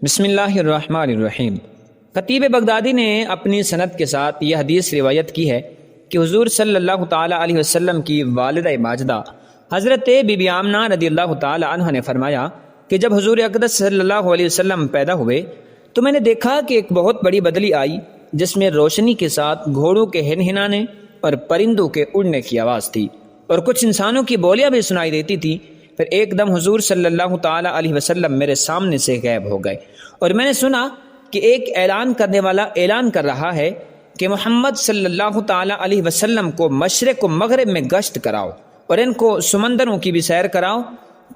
بسم اللہ الرحمن الرحیم۔ خطیب بغدادی نے اپنی سند کے ساتھ یہ حدیث روایت کی ہے کہ حضور صلی اللہ تعالی علیہ وسلم کی والدہ ماجدہ حضرت بی بی آمنہ رضی اللہ تعالی عنہ نے فرمایا کہ جب حضور اقدس صلی اللہ علیہ وسلم پیدا ہوئے تو میں نے دیکھا کہ ایک بہت بڑی بدلی آئی جس میں روشنی کے ساتھ گھوڑوں کے ہنہنانے اور پرندوں کے اڑنے کی آواز تھی اور کچھ انسانوں کی بولیاں بھی سنائی دیتی تھی۔ پھر ایک دم حضور صلی اللہ تعالی علیہ وسلم میرے سامنے سے غائب ہو گئے اور میں نے سنا کہ ایک اعلان کرنے والا اعلان کر رہا ہے کہ محمد صلی اللہ تعالی علیہ وسلم کو مشرق و مغرب میں گشت کراؤ اور ان کو سمندروں کی بھی سیر کراؤ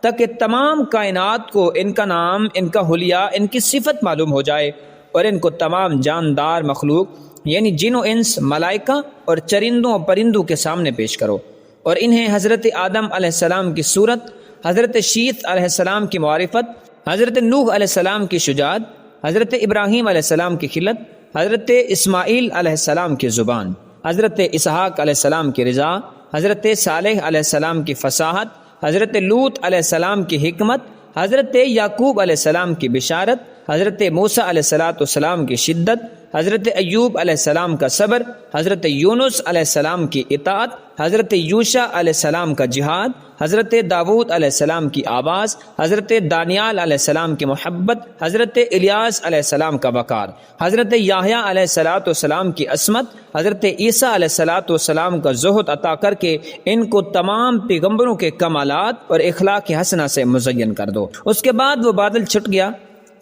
تاکہ تمام کائنات کو ان کا نام، ان کا حلیہ، ان کی صفت معلوم ہو جائے، اور ان کو تمام جاندار مخلوق یعنی جن و انس، ملائکہ اور چرندوں اور پرندوں کے سامنے پیش کرو، اور انہیں حضرت آدم علیہ السلام کی صورت، حضرت شیث علیہ السلام کی معرفت، حضرت نوح علیہ السلام کی شجاعت، حضرت ابراہیم علیہ السلام کی خلت، حضرت اسماعیل علیہ السلام کی زبان، حضرت اسحاق علیہ السلام کی رضا، حضرت صالح علیہ السلام کی فصاحت، حضرت لوط علیہ السلام کی حکمت، حضرت یعقوب علیہ السلام کی بشارت، حضرت موسیٰ علیہ السلام کی شدت، حضرت ایوب علیہ السلام کا صبر، حضرت یونس علیہ السلام کی اطاعت، حضرت یوشع علیہ السلام کا جہاد، حضرت داود علیہ السلام کی آواز، حضرت دانیال علیہ السلام کی محبت، حضرت الیاس علیہ السلام کا وقار، حضرت یحییٰ علیہ السلام کی عصمت، حضرت عیسیٰ علیہ السلام کا زہد عطا کر کے ان کو تمام پیغمبروں کے کمالات اور اخلاق حسنہ سے مزین کر دو۔ اس کے بعد وہ بادل چھٹ گیا۔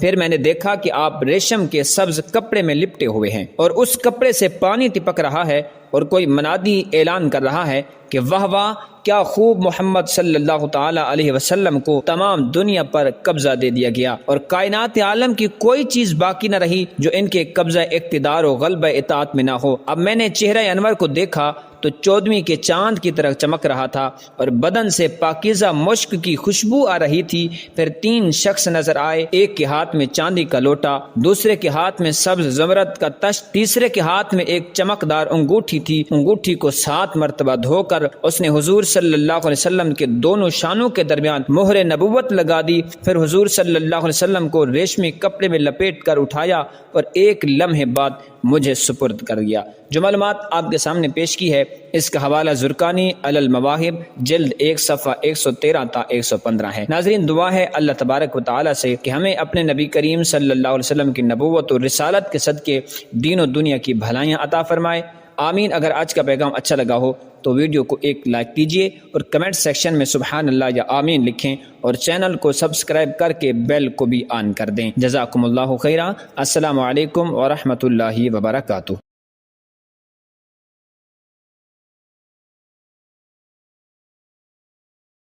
پھر میں نے دیکھا کہ آپ ریشم کے سبز کپڑے میں لپٹے ہوئے ہیں اور اس کپڑے سے پانی ٹپک رہا ہے، اور کوئی منادی اعلان کر رہا ہے کہ واہ واہ، کیا خوب محمد صلی اللہ تعالی علیہ وسلم کو تمام دنیا پر قبضہ دے دیا گیا، اور کائنات عالم کی کوئی چیز باقی نہ رہی جو ان کے قبضہ اقتدار و غلبہ اطاعت میں نہ ہو۔ اب میں نے چہرہ انور کو دیکھا تو 14ویں کے چاند کی طرح چمک رہا تھا اور بدن سے پاکیزہ مشک کی خوشبو آ رہی تھی۔ پھر 3 شخص نظر آئے، ایک کے ہاتھ میں چاندی کا لوٹا، دوسرے کے ہاتھ میں سبز زمرد کا تشت، تیسرے کے ہاتھ میں ایک چمکدار انگوٹھی تھی۔ انگوٹھی کو 7 مرتبہ دھو کر اس نے حضور صلی اللہ علیہ وسلم کے دونوں شانوں کے درمیان مہر نبوت لگا دی۔ پھر حضور صلی اللہ علیہ وسلم کو ریشمی کپڑے میں لپیٹ کر اٹھایا اور ایک لمحے بعد مجھے سپرد کر دیا۔ جو معلومات آپ کے سامنے پیش کی ہے اس کا حوالہ زرقانی علی المواہب جلد 1 صفحہ 113 تا 115 ہے۔ ناظرین، دعا ہے اللہ تبارک و تعالی سے کہ ہمیں اپنے نبی کریم صلی اللہ علیہ وسلم کی نبوت اور رسالت کے صدقے دین و دنیا کی بھلائیاں عطا فرمائے، آمین۔ اگر آج کا پیغام اچھا لگا ہو تو ویڈیو کو ایک لائک دیجئے اور کمنٹ سیکشن میں سبحان اللہ یا آمین لکھیں، اور چینل کو سبسکرائب کر کے بیل کو بھی آن کر دیں۔ جزاکم اللہ خیرا۔ السلام علیکم ورحمۃ اللہ وبرکاتہ۔